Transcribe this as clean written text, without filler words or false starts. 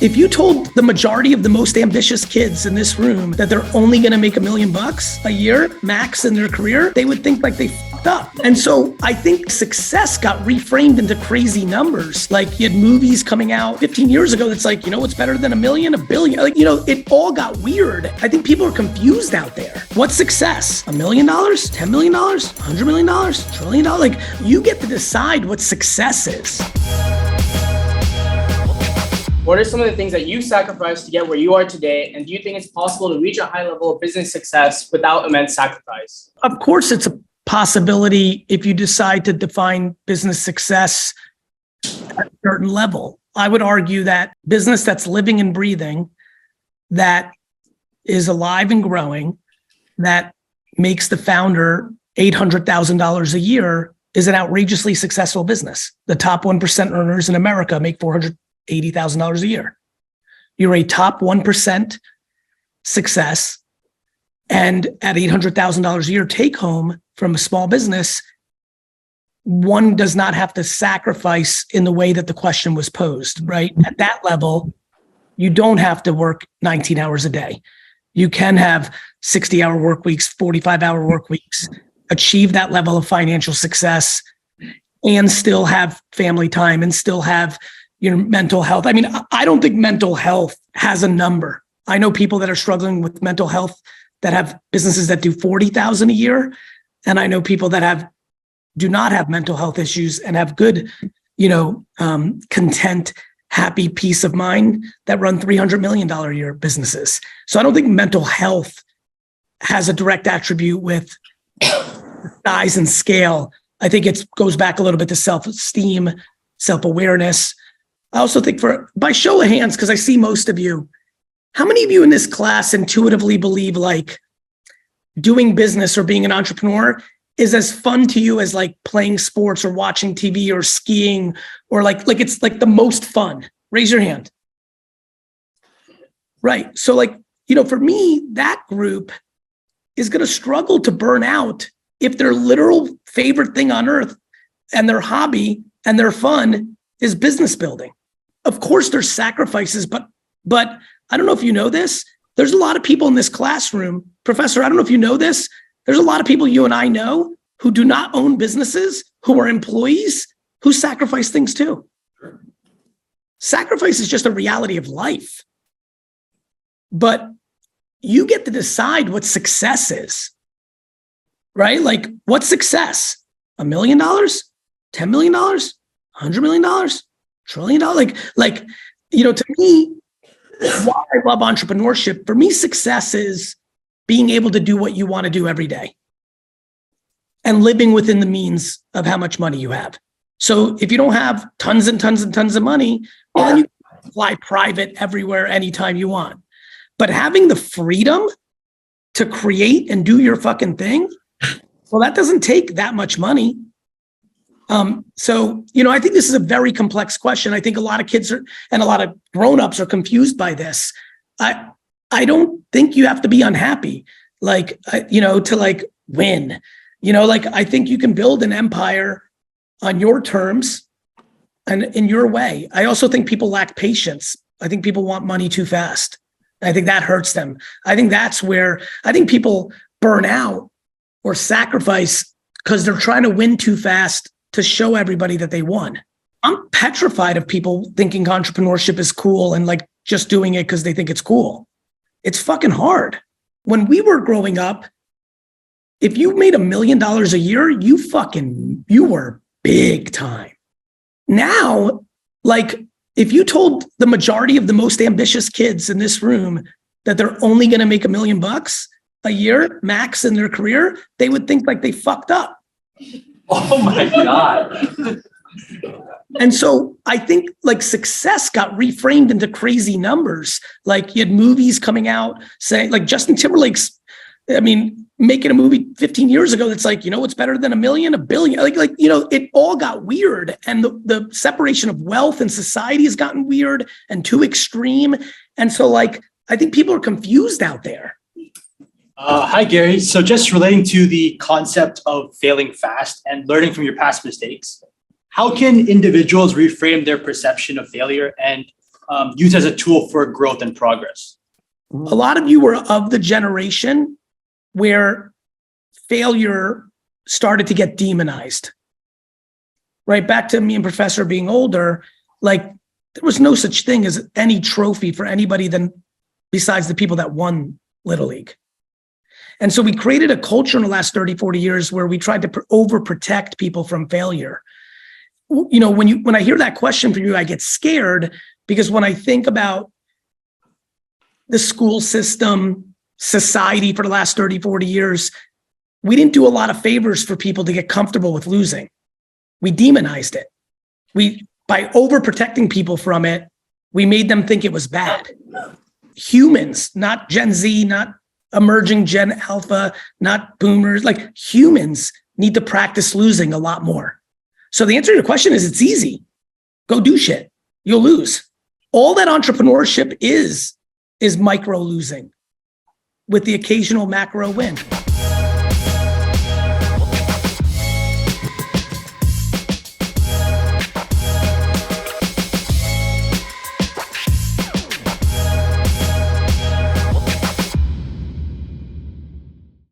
If you told the majority of the most ambitious kids in this room that they're only going to make $1 million a year max in their career, they would think like they fucked up. And so I think success got reframed into crazy numbers. Like you had movies coming out 15 years ago that's like, you know what's better than $1 million, $1 billion? Like, you know, it all got weird. I think people are confused out there. What's success? $1 million? $10 million? $100 million? $1 trillion? Like you get to decide what success is. What are some of the things that you sacrificed to get where you are today? And do you think it's possible to reach a high level of business success without immense sacrifice? Of course, it's a possibility if you decide to define business success at a certain level. I would argue that business that's living and breathing, that is alive and growing, that makes the founder $800,000 a year is an outrageously successful business. The top 1% earners in America make $480,000 a year. You're a top 1% success. And at $800,000 a year take home from a small business, one does not have to sacrifice in the way that the question was posed, right? At that level, you don't have to work 19 hours a day. You can have 60-hour work weeks, 45-hour work weeks, achieve that level of financial success and still have family time and still have your mental health. I mean, I don't think mental health has a number. I know people that are struggling with mental health that have businesses that do 40,000 a year. And I know people that do not have mental health issues and have good, content, happy peace of mind that run $300 million a year businesses. So I don't think mental health has a direct attribute with size and scale. I think it goes back a little bit to self-esteem, self-awareness. I also think by show of hands, because I see most of you, how many of you in this class intuitively believe like doing business or being an entrepreneur is as fun to you as like playing sports or watching TV or skiing or like it's like the most fun? Raise your hand. Right. So for me, that group is going to struggle to burn out if their literal favorite thing on earth and their hobby and their fun is business building. Of course, there's sacrifices, but I don't know if you know this. There's a lot of people in this classroom. Professor, I don't know if you know this. There's a lot of people you and I know who do not own businesses, who are employees, who sacrifice things too. Sacrifice is just a reality of life. But you get to decide what success is, right? Like, what's success? $1 million? $10 million? $100 million? Trillion dollars? To me, why I love entrepreneurship, for me, success is being able to do what you want to do every day and living within the means of how much money you have. So if you don't have tons and tons and tons of money, well, then you can fly private everywhere, anytime you want. But having the freedom to create and do your fucking thing, well, that doesn't take that much money. I think this is a very complex question. I think a lot of kids and a lot of grownups are confused by this. I don't think you have to be unhappy, to win. I think you can build an empire on your terms and in your way. I also think people lack patience. I think people want money too fast. I think that hurts them. I think that's where I think people burn out or sacrifice because they're trying to win too fast to show everybody that they won. I'm petrified of people thinking entrepreneurship is cool and just doing it because they think it's cool. It's fucking hard. When we were growing up, if you made $1 million a year, you were big time. Now, if you told the majority of the most ambitious kids in this room that they're only going to make $1 million a year max in their career, they would think like they fucked up. Oh my God. And so I think success got reframed into crazy numbers. You had movies coming out saying Justin Timberlake's, making a movie 15 years ago that's what's better than $1 million, $1 billion? It all got weird. And the separation of wealth and society has gotten weird and too extreme. And so I think people are confused out there. Hi, Gary. So just relating to the concept of failing fast and learning from your past mistakes, how can individuals reframe their perception of failure and used as a tool for growth and progress? A lot of you were of the generation where failure started to get demonized. Right back to me and Professor being older, like there was no such thing as any trophy for anybody besides the people that won Little League. And so we created a culture in the last 30, 40 years where we tried to overprotect people from failure. You know, when I hear that question from you, I get scared because when I think about the school system, society for the last 30, 40 years, we didn't do a lot of favors for people to get comfortable with losing. We demonized it. By overprotecting people from it, we made them think it was bad. Humans, not Gen Z, not emerging Gen Alpha, not boomers, like humans need to practice losing a lot more. So the answer to your question is it's easy. Go do shit. You'll lose. All that entrepreneurship is micro losing with the occasional macro win.